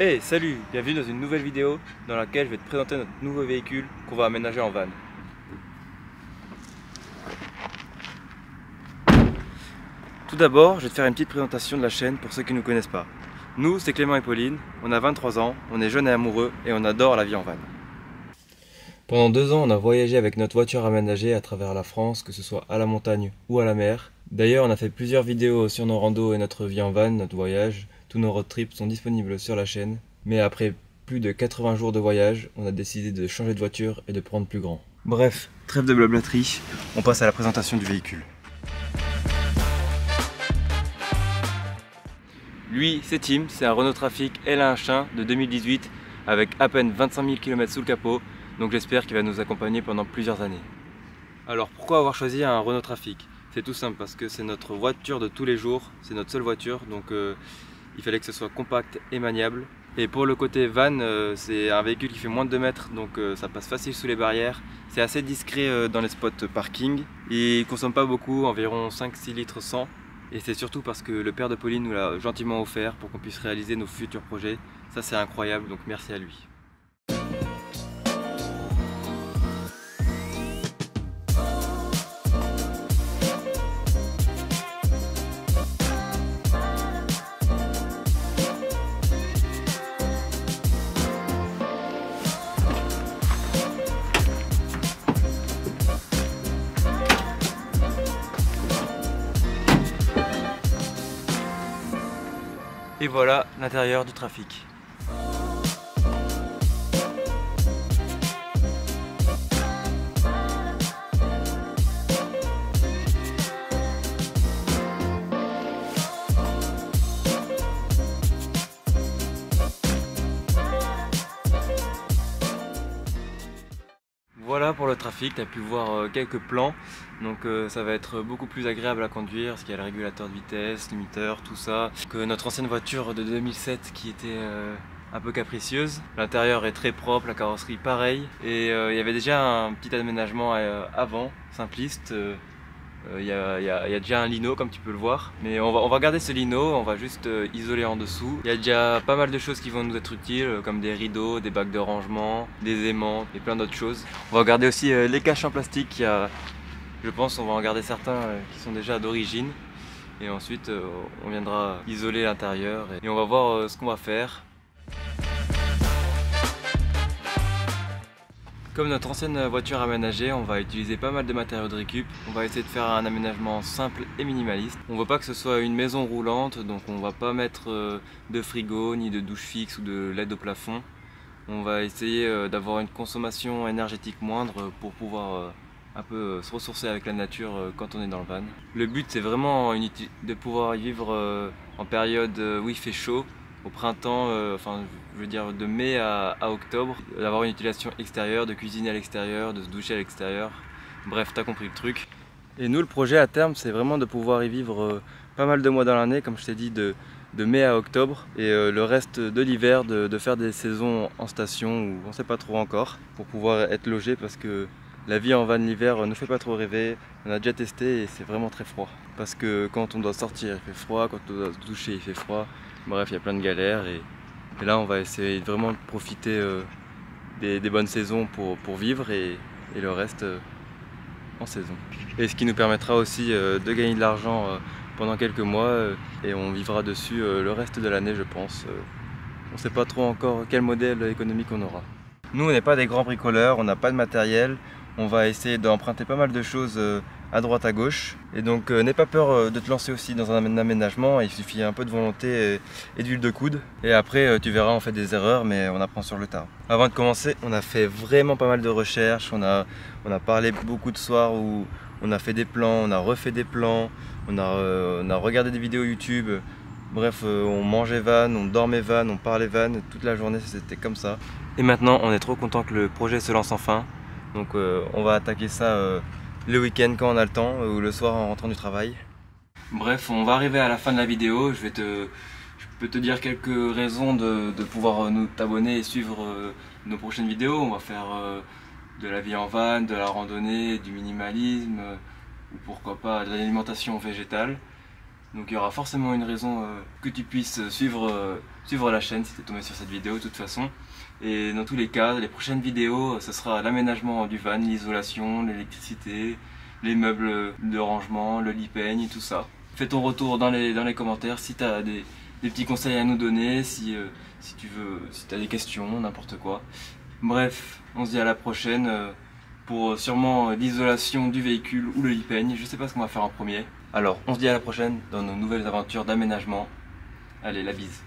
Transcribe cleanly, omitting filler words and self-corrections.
Hey, salut, bienvenue dans une nouvelle vidéo dans laquelle je vais te présenter notre nouveau véhicule qu'on va aménager en van. Tout d'abord, je vais te faire une petite présentation de la chaîne pour ceux qui ne nous connaissent pas. Nous, c'est Clément et Pauline, on a 23 ans, on est jeunes et amoureux et on adore la vie en van. Pendant 2 ans, on a voyagé avec notre voiture aménagée à travers la France, que ce soit à la montagne ou à la mer. D'ailleurs, on a fait plusieurs vidéos sur nos randos et notre vie en van, notre voyage. Tous nos road trips sont disponibles sur la chaîne. Mais après plus de 80 jours de voyage, on a décidé de changer de voiture et de prendre plus grand. Bref, trêve de blablaterie, on passe à la présentation du véhicule. Lui, c'est Tim, c'est un Renault Trafic L1 de 2018 avec à peine 25 000 km sous le capot, donc j'espère qu'il va nous accompagner pendant plusieurs années. Alors pourquoi avoir choisi un Renault Trafic? C'est tout simple parce que c'est notre voiture de tous les jours, c'est notre seule voiture, donc il fallait que ce soit compact et maniable. Et pour le côté van, c'est un véhicule qui fait moins de 2 mètres, donc ça passe facile sous les barrières. C'est assez discret dans les spots parking. Il ne consomme pas beaucoup, environ 5-6 litres 100. Et c'est surtout parce que le père de Pauline nous l'a gentiment offert pour qu'on puisse réaliser nos futurs projets. Ça c'est incroyable, donc merci à lui. Et voilà l'intérieur du Trafic. Voilà pour le Trafic, tu as pu voir quelques plans, donc ça va être beaucoup plus agréable à conduire parce qu'il y a le régulateur de vitesse, limiteur, tout ça, que notre ancienne voiture de 2007 qui était un peu capricieuse. L'intérieur est très propre, la carrosserie pareil, et il y avait déjà un petit aménagement avant, simpliste. Il y a déjà un lino comme tu peux le voir, mais on va garder ce lino, on va juste isoler en dessous. Il y a déjà pas mal de choses qui vont nous être utiles, comme des rideaux, des bacs de rangement, des aimants et plein d'autres choses. On va garder aussi les caches en plastique, je pense on va en garder certains qui sont déjà d'origine. Et ensuite on viendra isoler l'intérieur et on va voir ce qu'on va faire. Comme notre ancienne voiture aménagée, on va utiliser pas mal de matériaux de récup. On va essayer de faire un aménagement simple et minimaliste. On veut pas que ce soit une maison roulante, donc on va pas mettre de frigo, ni de douche fixe ou de LED au plafond. On va essayer d'avoir une consommation énergétique moindre pour pouvoir un peu se ressourcer avec la nature quand on est dans le van. Le but c'est vraiment de pouvoir y vivre en période où il fait chaud. Au printemps, enfin je veux dire de mai à octobre, d'avoir une utilisation extérieure, de cuisiner à l'extérieur, de se doucher à l'extérieur. Bref, t'as compris le truc. Et nous, le projet à terme, c'est vraiment de pouvoir y vivre pas mal de mois dans l'année, comme je t'ai dit, de mai à octobre. Et le reste de l'hiver, de faire des saisons en station, où on ne sait pas trop encore, pour pouvoir être logé, parce que la vie en van l'hiver ne fait pas trop rêver. On a déjà testé et c'est vraiment très froid. Parce que quand on doit sortir, il fait froid, quand on doit se doucher, il fait froid. Bref, il y a plein de galères et là on va essayer vraiment de profiter des bonnes saisons pour vivre et le reste en saison. Et ce qui nous permettra aussi de gagner de l'argent pendant quelques mois et on vivra dessus le reste de l'année je pense. On ne sait pas trop encore quel modèle économique on aura. Nous on n'est pas des grands bricoleurs, on n'a pas de matériel, on va essayer d'emprunter pas mal de choses à droite à gauche. Et donc n'aie pas peur de te lancer aussi dans un aménagement, il suffit un peu de volonté et d'huile de coude. Et après tu verras on fait des erreurs mais on apprend sur le tas. Avant de commencer, on a fait vraiment pas mal de recherches, on a parlé beaucoup de soirs où on a fait des plans, on a refait des plans, on a regardé des vidéos YouTube. Bref, on mangeait van, on dormait van, on parlait van, toute la journée c'était comme ça. Et maintenant on est trop content que le projet se lance enfin. Donc on va attaquer ça le week-end quand on a le temps ou le soir en rentrant du travail. Bref, on va arriver à la fin de la vidéo. Je peux te dire quelques raisons de pouvoir nous t'abonner et suivre nos prochaines vidéos. On va faire de la vie en van, de la randonnée, du minimalisme ou pourquoi pas de l'alimentation végétale. Donc il y aura forcément une raison que tu puisses suivre la chaîne si tu es tombé sur cette vidéo de toute façon. Et dans tous les cas, les prochaines vidéos, ce sera l'aménagement du van, l'isolation, l'électricité, les meubles de rangement, le lit peigne, tout ça. Fais ton retour dans les commentaires si tu as des petits conseils à nous donner, si tu as des questions, n'importe quoi. Bref, on se dit à la prochaine pour sûrement l'isolation du véhicule ou le lit peigne. Je sais pas ce qu'on va faire en premier. Alors, on se dit à la prochaine dans nos nouvelles aventures d'aménagement. Allez, la bise.